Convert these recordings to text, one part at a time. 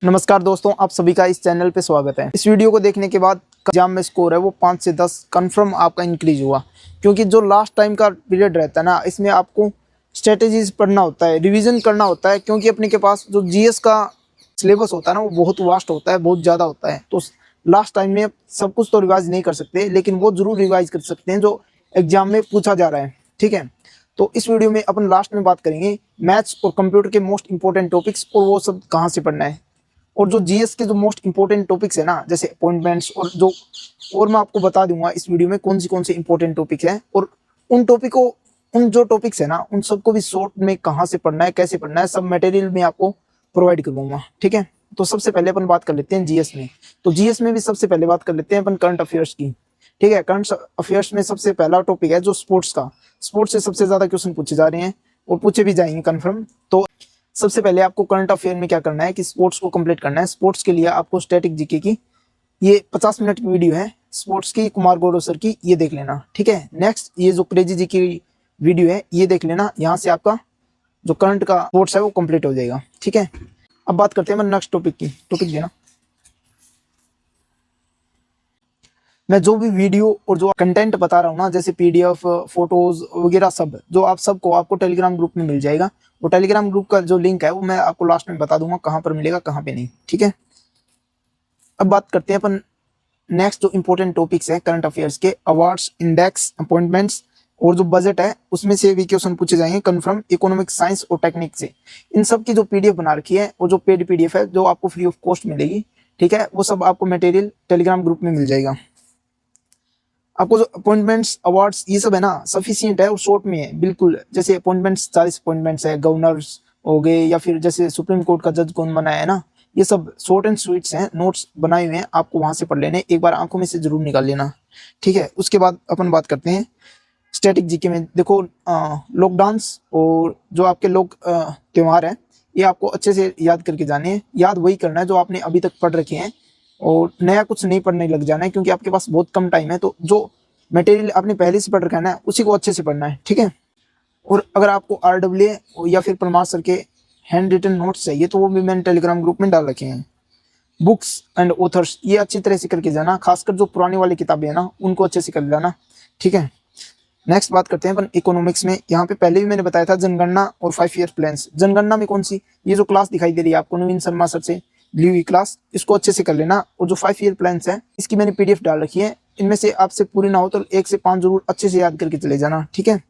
नमस्कार दोस्तों, आप सभी का इस चैनल पे स्वागत है। इस वीडियो को देखने के बाद एग्जाम में स्कोर है वो 5 से 10 कंफर्म आपका इंक्रीज हुआ, क्योंकि जो लास्ट टाइम का पीरियड रहता है ना, इसमें आपको स्ट्रेटेजीज पढ़ना होता है, रिवीजन करना होता है, क्योंकि अपने के पास जो जीएस का सिलेबस होता है ना, वो बहुत वास्ट होता है, बहुत ज़्यादा होता है। तो लास्ट टाइम में सब कुछ तो रिवाइज नहीं कर सकते, लेकिन वो जरूर रिवाइज कर सकते हैं जो एग्जाम में पूछा जा रहा है। ठीक है, तो इस वीडियो में अपन लास्ट में बात करेंगे मैथ्स और कंप्यूटर के मोस्ट इंपॉर्टेंट टॉपिक्स और वो सब कहाँ से पढ़ना है, और जो जीएस के जो मोस्ट इंपॉर्टेंट टॉपिक्स है ना, जैसे अपॉइंटमेंट्स और मैं आपको बता दूंगा इस वीडियो में कौन से इंपॉर्टेंट टॉपिक हैं, और उन जो टॉपिक्स है ना, उन सबको भी शॉर्ट में कहाँ से पढ़ना है, कैसे पढ़ना है, सब मटेरियल में आपको प्रोवाइड करूंगा। ठीक है, तो सबसे पहले अपन बात कर लेते हैं जीएस में। तो जीएस में भी सबसे पहले बात कर लेते हैं अपन करंट अफेयर्स की। ठीक है, करंट अफेयर्स में सबसे पहला टॉपिक है जो स्पोर्ट्स का। स्पोर्ट्स से सबसे ज्यादा क्वेश्चन पूछे जा रहे हैं और पूछे भी जाएंगे कन्फर्म। तो सबसे पहले आपको करंट अफेयर में क्या करना है कि स्पोर्ट्स को कंप्लीट करना है। स्पोर्ट्स के लिए आपको स्टैटिक जीके की ये 50 मिनट की वीडियो है स्पोर्ट्स की, कुमार गौरव सर की, ये देख लेना। ठीक है, नेक्स्ट ये जो क्रेजी जी की वीडियो है ये देख लेना, यहाँ से आपका जो करंट का स्पोर्ट्स है वो कंप्लीट हो जाएगा। ठीक है, अब बात करते हैं नेक्स्ट टॉपिक की। टॉपिक देना, मैं जो भी वीडियो और जो कंटेंट बता रहा हूँ ना, जैसे पीडीएफ, फोटोज वगैरह, सब जो आप सबको आपको टेलीग्राम ग्रुप में मिल जाएगा। वो टेलीग्राम ग्रुप का जो लिंक है वो मैं आपको लास्ट में बता दूंगा कहाँ पर मिलेगा, कहाँ पे नहीं। ठीक है, अब बात करते हैं अपन नेक्स्ट जो इंपॉर्टेंट टॉपिक्स है करंट अफेयर्स के, अवार्ड्स, इंडेक्स, अपॉइंटमेंट्स और जो बजट है उसमें से भी क्वेश्चन पूछे जाएंगे कन्फर्म, इकोनॉमिक, साइंस और टेक्निक से। इन सब की जो पीडीएफ बना रखी है और जो पेड पीडीएफ है जो आपको फ्री ऑफ कॉस्ट मिलेगी। ठीक है, वो सब आपको मटेरियल टेलीग्राम ग्रुप में मिल जाएगा। आपको जो अपॉइंटमेंट्स, अवार्ड्स, ये सब है ना, सफिशिएंट है और शॉर्ट में है बिल्कुल। जैसे अपॉइंटमेंट्स 40 अपॉइंटमेंट्स है, गवर्नर्स हो गए, या फिर जैसे सुप्रीम कोर्ट का जज कौन बना है ना, ये सब शॉर्ट एंड स्वीट्स हैं, नोट्स बनाए हुए हैं, आपको वहां से पढ़ लेने, एक बार आंखों में से जरूर निकाल लेना। ठीक है, उसके बाद अपन बात करते हैं स्टैटिक जीके में। देखो, लॉकडाउन्स और जो आपके लोग त्योहार है, ये आपको अच्छे से याद करके जाने हैं। याद वही करना है जो आपने अभी तक पढ़ रखे हैं, और नया कुछ नहीं पढ़ने लग जाना है, क्योंकि आपके पास बहुत कम टाइम है। तो जो मटेरियल आपने पहले से पढ़ रखा है ना, उसी को अच्छे से पढ़ना है। ठीक है, और अगर आपको RWA या फिर परमार सर के हैंड रिटन नोट्स चाहिए तो वो भी मैंने टेलीग्राम ग्रुप में डाल रखे हैं। बुक्स एंड ऑथर्स ये अच्छी तरह से करके जाना, खासकर जो पुरानी वाली किताबें है ना उनको अच्छे से कर लेना। ठीक है, नेक्स्ट बात करते हैं अपन इकोनॉमिक्स में। यहाँ पे पहले भी मैंने बताया था जनगणना और 5 ईयर प्लान्स। जनगणना में कौन सी, ये जो क्लास दिखाई दे रही है आपको नवीन शर्मा सर से ली हुई क्लास, इसको अच्छे से कर लेना। और जो 5 ईयर प्लान्स है इसकी मैंने पीडीएफ डाल रखी है, इनमें से आपसे पूरी ना हो तो 1 से 5 जरूर अच्छे से याद करके चले जाना। ठीक है,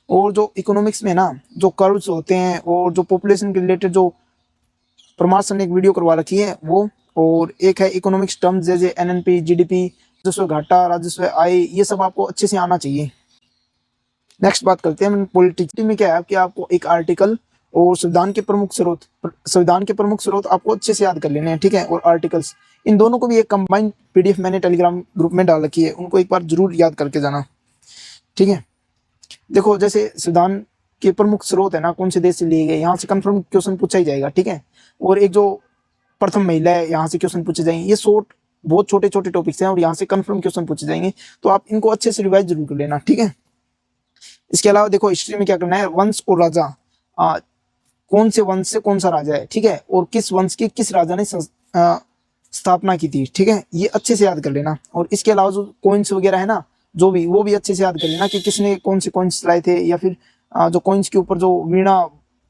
और जो इकोनॉमिक्स में ना जो कर्व्स होते हैं और जो पॉपुलेशन के रिलेटेड जो परमार सर ने एक वीडियो करवा रखी है वो, और एक है इकोनॉमिक्स टर्म्स जैसे एनएनपी, जीडीपी, राजस्व घाटा, राजस्व आय, ये सब आपको अच्छे से आना चाहिए। नेक्स्ट बात करते हैं पॉलिटिक्स में। क्या है कि आपको एक आर्टिकल और संविधान के प्रमुख स्रोत आपको अच्छे से याद कर लेने हैं। ठीक है, और आर्टिकल्स, इन दोनों को भी एक कंबाइंड पीडीएफ मैंने टेलीग्राम ग्रुप में डाल रखी है, उनको एक बार जरूर याद करके जाना। ठीक है, देखो जैसे संविधान के प्रमुख स्रोत है ना, कौन से देश से लिए गए, यहाँ से कंफर्म क्वेश्चन पूछा ही जाएगा। ठीक है, और एक जो प्रथम महिला है, यहाँ से क्वेश्चन पूछे जाएंगे। ये शॉर्ट बहुत छोटे छोटे टॉपिक्स हैं और यहाँ से कंफर्म क्वेश्चन पूछे जाएंगे, तो आप इनको अच्छे से रिवाइज जरूर कर लेना। ठीक है, इसके अलावा देखो हिस्ट्री में क्या करना है, वंश और राजा, कौन से वंश से कौन सा राजा है, ठीक है, और किस वंश की किस राजा ने स्थापना की थी। ठीक है, ये अच्छे से याद कर लेना। और इसके अलावा जो कॉइन्स वगैरह है ना, जो भी वो भी अच्छे से याद कर लेना कि किसने कौन से कॉइन्स लाए थे, या फिर जो कॉइन्स के ऊपर जो वीणा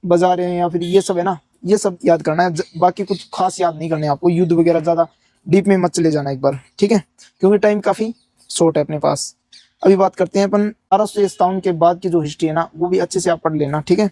बजा रहे हैं, या फिर ये सब है ना, ये सब याद करना है। बाकी कुछ खास याद नहीं करने आपको, युद्ध वगैरह ज्यादा डीप में मत चले जाना एक बार। ठीक है, क्योंकि टाइम काफी शॉर्ट है अपने पास। अभी बात करते हैं अपन 1857 के बाद की जो हिस्ट्री है ना, वो भी अच्छे से आप पढ़ लेना। ठीक है,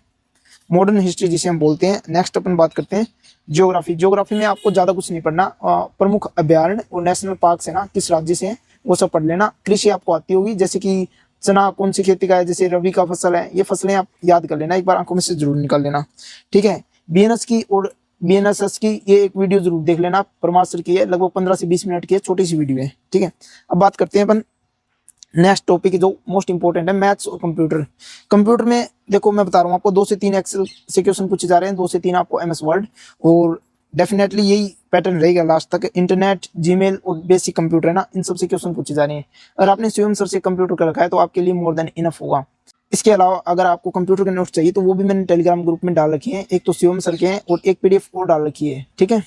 मॉडर्न हिस्ट्री जिसे हम बोलते हैं। नेक्स्ट अपन बात करते हैं ज्योग्राफी। ज्योग्राफी में आपको ज्यादा कुछ नहीं पढ़ना, प्रमुख अभ्यारण्य और नेशनल पार्क है ना, किस राज्य से है वो सब पढ़ लेना। कृषि आपको आती होगी, जैसे कि चना कौन सी खेती का है, जैसे रबी का फसल है, ये फसलें आप याद कर लेना, एक बार आंखों में से जरूर निकाल लेना। ठीक है, बीएनएस की और बीएनएसएस की ये एक वीडियो जरूर देख लेना, परमार सर की है, लगभग 15 से 20 मिनट की है, छोटी सी वीडियो है। ठीक है, अब बात करते हैं अपन नेक्स्ट टॉपिक जो मोस्ट इंपॉर्टेंट है, मैथ्स और कंप्यूटर। कंप्यूटर में देखो मैं बता रहा हूँ आपको 2 से 3 एक्सेल से क्वेश्चन पूछे जा रहे हैं, 2 से 3 आपको एमएस वर्ड, और डेफिनेटली यही पैटर्न रहेगा लास्ट तक। इंटरनेट, जीमेल और बेसिक कंप्यूटर है ना, इन सब से क्वेश्चन पूछे जा रहे हैं। अगर आपने शिवम सर से कंप्यूटर कर रखा है तो आपके लिए मोर देन इनफ होगा। इसके अलावा अगर आपको कंप्यूटर के नोट्स चाहिए तो वो भी मैंने टेलीग्राम ग्रुप में डाल रखी है, एक तो शिवम सर के हैं और एक पीडीएफ और डाल रखी है। ठीक है,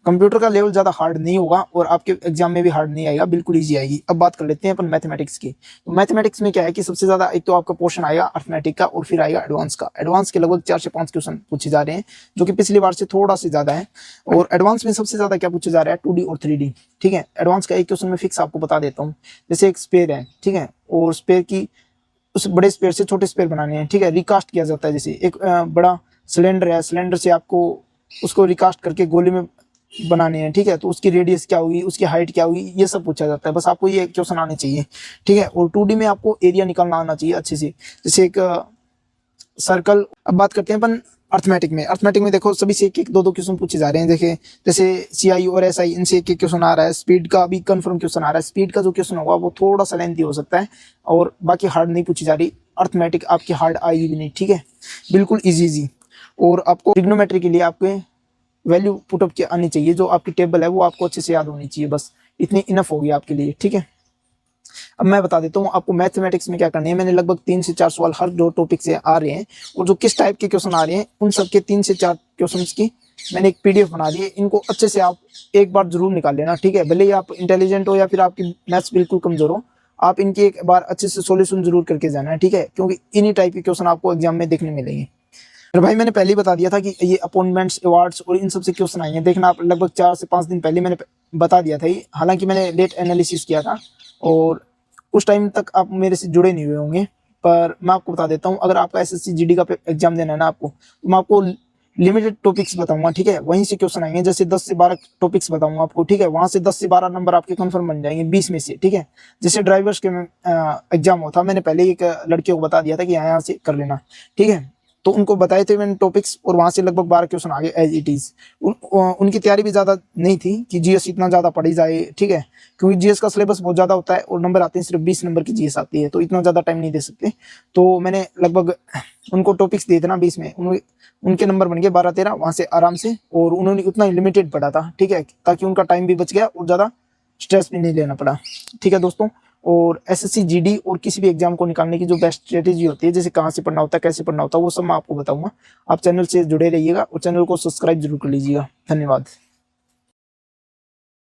कंप्यूटर का लेवल ज़्यादा हार्ड नहीं होगा और आपके एग्जाम में भी हार्ड नहीं आएगा, बिल्कुल ईजी आएगी। अब बात कर लेते हैं अपन मैथमेटिक्स की। तो मैथमेटिक्स में क्या है कि सबसे ज़्यादा एक तो आपका पोर्शन आएगा अर्थमेटिक का और फिर आएगा एडवांस का। एडवांस के लगभग 4 से 5 क्वेश्चन पूछे जा रहे हैं, जो कि पिछली बार से थोड़ा से ज़्यादा है। और एडवांस में सबसे ज़्यादा क्या पूछा जा रहा है, 2D और 3D। ठीक है, एडवांस का एक क्वेश्चन में फिक्स आपको बता देता हूँ। जैसे एक स्पेयर है, ठीक है, और स्पेयर की उस बड़े स्पेयर से छोटे स्पेयर बनाने हैं, ठीक है, रिकास्ट किया जाता है। जैसे एक बड़ा सिलेंडर है, सिलेंडर से आपको उसको रिकास्ट करके गोले में बनाने हैं, ठीक है, तो उसकी रेडियस क्या होगी, उसकी हाइट क्या होगी, ये सब पूछा जाता है। बस आपको ये क्वेश्चन आने चाहिए, ठीक है। और 2D में आपको एरिया निकालना आना चाहिए अच्छे से, जैसे एक सर्कल। अब बात करते हैं अपन अर्थमेटिक में। अर्थमेटिक में देखो सभी से एक एक दो दो क्वेश्चन पूछे जा रहे हैं। देखिए जैसे CI और SI, इनसे एक एक क्वेश्चन आ रहा है। स्पीड का भी कंफर्म क्वेश्चन आ रहा है। स्पीड का जो क्वेश्चन होगा वो थोड़ा सा लेंथी हो सकता है और बाकी हार्ड नहीं पूछी जा रही। अर्थमेटिक आपकी हार्ड आएगी भी नहीं, ठीक है, बिल्कुल इजी। और आपको ट्रिग्नोमेट्री के लिए आपके वैल्यू पुटअप की आनी चाहिए, जो आपकी टेबल है वो आपको अच्छे से याद होनी चाहिए। बस इतनी इनफ होगी आपके लिए, ठीक है। अब मैं बता देता हूँ आपको मैथमेटिक्स में क्या करना है। मैंने लगभग 3 से 4 सवाल हर जो टॉपिक से आ रहे हैं और जो किस टाइप के क्वेश्चन आ रहे हैं उन सब के 3 से 4 क्वेश्चन की मैंने एक PDF बना दी है। इनको अच्छे से आप एक बार जरूर निकाल लेना, ठीक है। भले ही आप इंटेलिजेंट हो या फिर आपकी मैथ्स बिल्कुल कमजोर हो, आप इनकी एक बार अच्छे से सोल्यूशन जरूर करके जाना है, ठीक है, क्योंकि इन्हीं टाइप के क्वेश्चन आपको एग्जाम में देखने मिलेंगे। और भाई मैंने पहले ही बता दिया था कि ये अपॉइंटमेंट्स, अवार्ड्स और इन सब से क्वेश्चन आएंगे। देखना आप लगभग 4 से 5 दिन पहले मैंने बता दिया था ये, हालांकि मैंने लेट एनालिसिस किया था और उस टाइम तक आप मेरे से जुड़े नहीं हुए होंगे। पर मैं आपको बता देता हूँ, अगर आपका SSC GD का एग्जाम देना है ना आपको, तो मैं आपको लिमिटेड टॉपिक्स बताऊंगा, ठीक है। वहीं से क्वेश्चन आएंगे, जैसे 10 से 12 टॉपिक्स बताऊंगा आपको, ठीक है। वहां से 10 से 12 नंबर आपके कंफर्म बन जाएंगे 20 में से, ठीक है। जैसे ड्राइवर्स के एग्जाम होता, मैंने पहले ही एक लड़के को बता दिया था कि यहाँ से कर लेना, ठीक है। तो उनको बताए थे मैंने टॉपिक्स और वहां से लगभग 12 क्वेश्चन आ गए एज इट इज। उनकी तैयारी भी ज्यादा नहीं थी कि GS इतना ज्यादा पढ़ी जाए, ठीक है, क्योंकि GS का सिलेबस बहुत ज्यादा होता है और नंबर आते हैं सिर्फ 20 नंबर की GS आती है, तो इतना ज्यादा टाइम नहीं दे सकते। तो मैंने लगभग उनको टॉपिक्स दिए थे ना 20 में, उनके नंबर बन गए 12-13 वहां से आराम से, और उन्होंने उतना लिमिटेड पढ़ा था, ठीक है, ताकि उनका टाइम भी बच गया और ज्यादा स्ट्रेस भी नहीं लेना पड़ा, ठीक है दोस्तों। और SSC GD और किसी भी एग्जाम को निकालने की जो बेस्ट स्ट्रेटेजी होती है, जैसे कहाँ से पढ़ना होता है, कैसे पढ़ना होता है, वो सब मैं आपको बताऊंगा। आप चैनल से जुड़े रहिएगा और चैनल को सब्सक्राइब जरूर कर लीजिएगा। धन्यवाद।